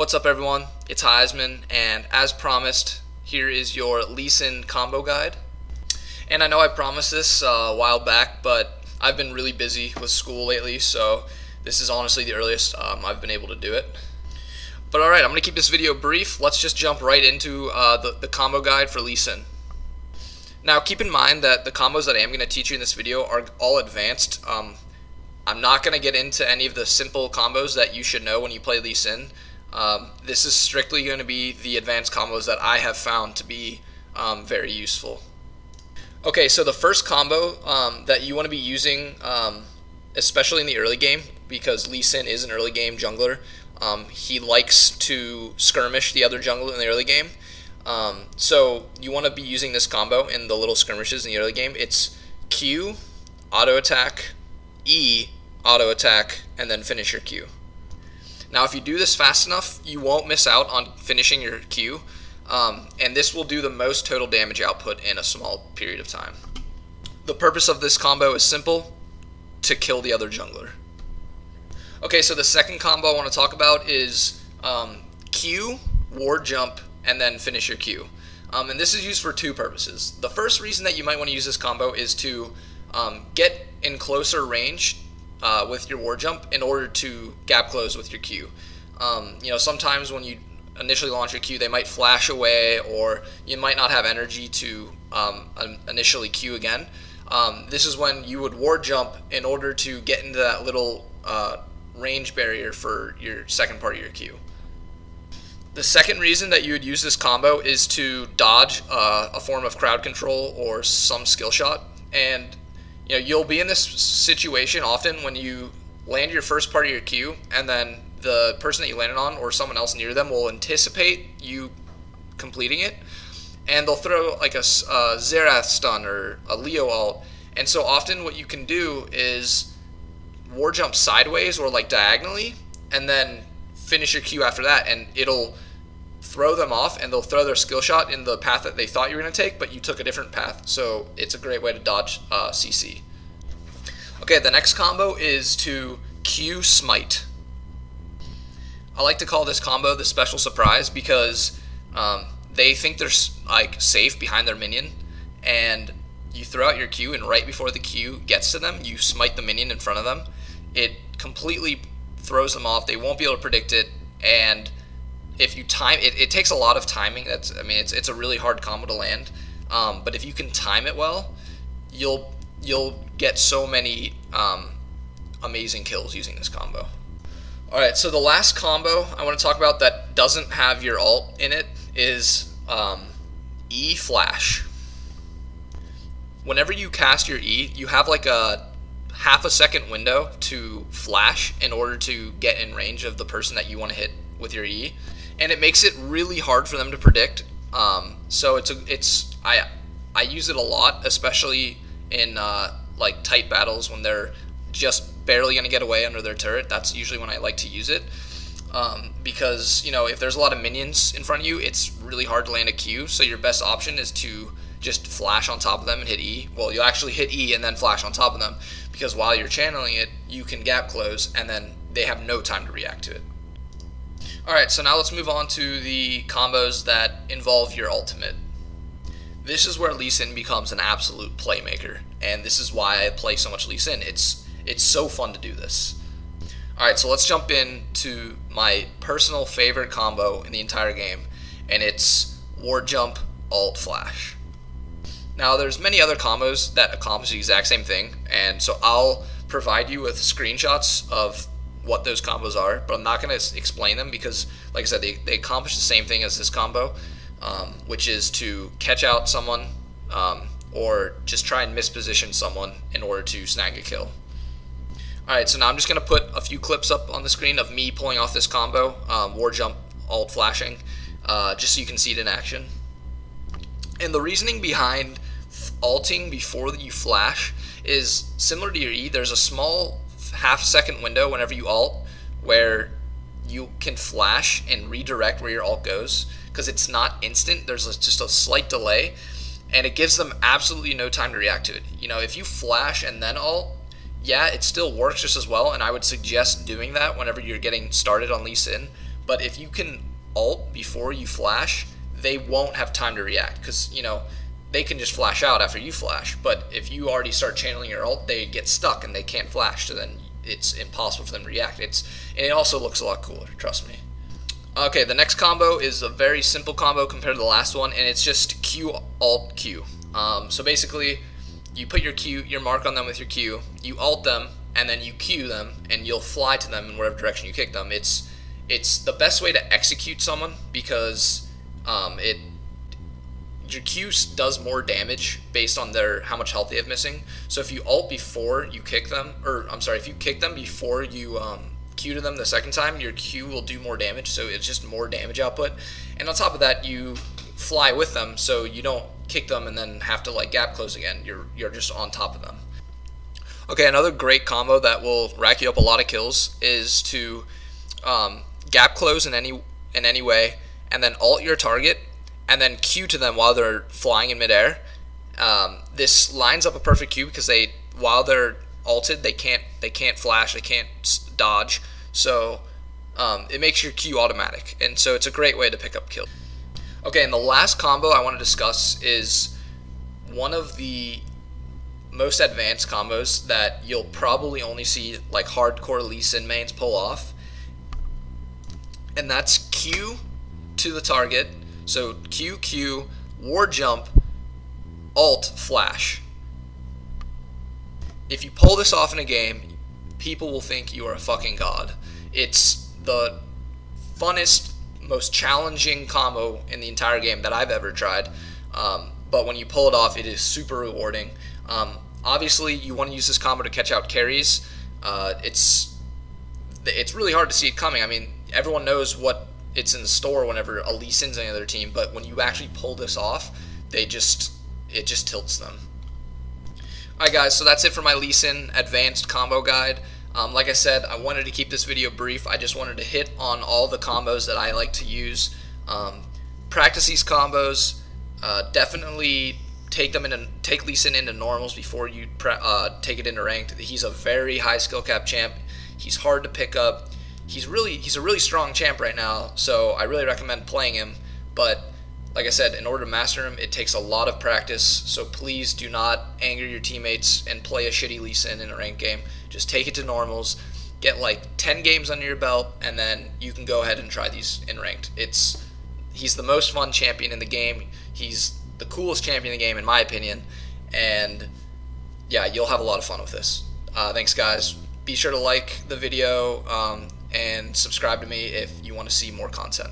What's up everyone, it's Heisman, and as promised, here is your Lee Sin combo guide. And I know I promised this a while back, but I've been really busy with school lately, so this is honestly the earliest I've been able to do it. But alright, I'm going to keep this video brief. Let's just jump right into the combo guide for Lee Sin. Now keep in mind that the combos that I am going to teach you in this video are all advanced. I'm not going to get into any of the simple combos that you should know when you play Lee Sin. This is strictly going to be the advanced combos that I have found to be very useful. Okay, so the first combo that you want to be using, especially in the early game, because Lee Sin is an early game jungler, he likes to skirmish the other jungler in the early game. So you want to be using this combo in the little skirmishes in the early game. It's Q, auto attack, E, auto attack, and then finish your Q. Now if you do this fast enough, you won't miss out on finishing your Q, and this will do the most total damage output in a small period of time. The purpose of this combo is simple: to kill the other jungler. Okay, so the second combo I want to talk about is Q, ward jump, and then finish your Q. And this is used for two purposes. The first reason that you might want to use this combo is to get in closer range with your ward jump in order to gap close with your Q. You know, sometimes when you initially launch your Q, they might flash away, or you might not have energy to initially Q again. This is when you would ward jump in order to get into that little range barrier for your second part of your Q. The second reason that you would use this combo is to dodge a form of crowd control or some skill shot. And you know, you'll be in this situation often when you land your first part of your Q, and then the person that you landed on or someone else near them will anticipate you completing it, and they'll throw like a Xerath stun or a Leo ult. And so often what you can do is ward jump sideways or like diagonally, and then finish your Q after that, and it'll throw them off, and they'll throw their skill shot in the path that they thought you were going to take, but you took a different path. So it's a great way to dodge CC. Okay, the next combo is to Q smite. I like to call this combo the special surprise because they think they're like safe behind their minion, and you throw out your Q, and right before the Q gets to them, you smite the minion in front of them. It completely throws them off. They won't be able to predict it, and if you time it, it takes a lot of timing. It's a really hard combo to land. But if you can time it well, you'll get so many amazing kills using this combo. Alright, so the last combo I want to talk about that doesn't have your ult in it is E flash. Whenever you cast your E, you have like a half a second window to flash in order to get in range of the person that you want to hit with your E, and it makes it really hard for them to predict. So I use it a lot, especially in like tight battles when they're just barely going to get away under their turret. That's usually when I like to use it, because you know, if there's a lot of minions in front of you, it's really hard to land a Q. So your best option is to just flash on top of them and hit E. Well, you'll actually hit E and then flash on top of them, because while you're channeling it, you can gap close, and then they have no time to react to it. Alright, so now let's move on to the combos that involve your ultimate. This is where Lee Sin becomes an absolute playmaker, and this is why I play so much Lee Sin. It's so fun to do this. Alright, so let's jump into my personal favorite combo in the entire game, and it's ward jump, ult flash. Now there's many other combos that accomplish the exact same thing, and so I'll provide you with screenshots of what those combos are, but I'm not going to explain them because, like I said, they accomplish the same thing as this combo, which is to catch out someone or just try and misposition someone in order to snag a kill. Alright, so now I'm just going to put a few clips up on the screen of me pulling off this combo, ward jump, ult flashing, just so you can see it in action. And the reasoning behind ulting before you flash is similar to your E. There's a small half-second window whenever you ult where you can flash and redirect where your ult goes, because it's not instant. There's just a slight delay, and it gives them absolutely no time to react to it. You know, if you flash and then ult, yeah, it still works just as well, and I would suggest doing that whenever you're getting started on Lee Sin. but if you can ult before you flash, they won't have time to react, because they can just flash out after you flash. But if you already start channeling your ult, they get stuck and they can't flash, so then it's impossible for them to react. And it also looks a lot cooler, trust me. Okay, the next combo is a very simple combo compared to the last one, and it's just Q, Alt, Q. So basically, you put your mark on them with your Q, you ult them, and then you Q them, and you'll fly to them in whatever direction you kick them. It's the best way to execute someone, because your Q does more damage based on how much health they have missing. So if you ult before you kick them, if you kick them before you Q to them the second time, your Q will do more damage, so it's just more damage output. And on top of that, you fly with them, so you don't kick them and then have to like gap close again. You're just on top of them. Okay, another great combo that will rack you up a lot of kills is to gap close in any way, and then ult your target, and then Q to them while they're flying in midair. This lines up a perfect Q, because while they're ulted, they can't flash, they can't dodge, so it makes your Q automatic, and so it's a great way to pick up kills. Okay, and the last combo I want to discuss is one of the most advanced combos that you'll probably only see like hardcore Lee Sin mains pull off, and that's Q to the target. So Q, war jump, ult, flash. If you pull this off in a game, people will think you are a fucking god. It's the funnest, most challenging combo in the entire game that I've ever tried. But when you pull it off, it is super rewarding. Obviously, you want to use this combo to catch out carries. It's really hard to see it coming. I mean, everyone knows what it's in the store whenever a Lee Sin's on the other team, but when you actually pull this off, it just tilts them. Alright guys, so that's it for my Lee Sin advanced combo guide. Like I said, I wanted to keep this video brief. I just wanted to hit on all the combos that I like to use. Practice these combos. Definitely take Lee Sin into normals before you take it into ranked. He's a very high skill cap champ. He's hard to pick up. He's a really strong champ right now, so I really recommend playing him. But like I said, in order to master him, it takes a lot of practice, so please do not anger your teammates and play a shitty Lee Sin in a ranked game. Just take it to normals, get like 10 games under your belt, and then you can go ahead and try these in ranked. He's the most fun champion in the game. He's the coolest champion in the game, in my opinion, and yeah, you'll have a lot of fun with this. Thanks guys. Be sure to like the video and subscribe to me if you want to see more content.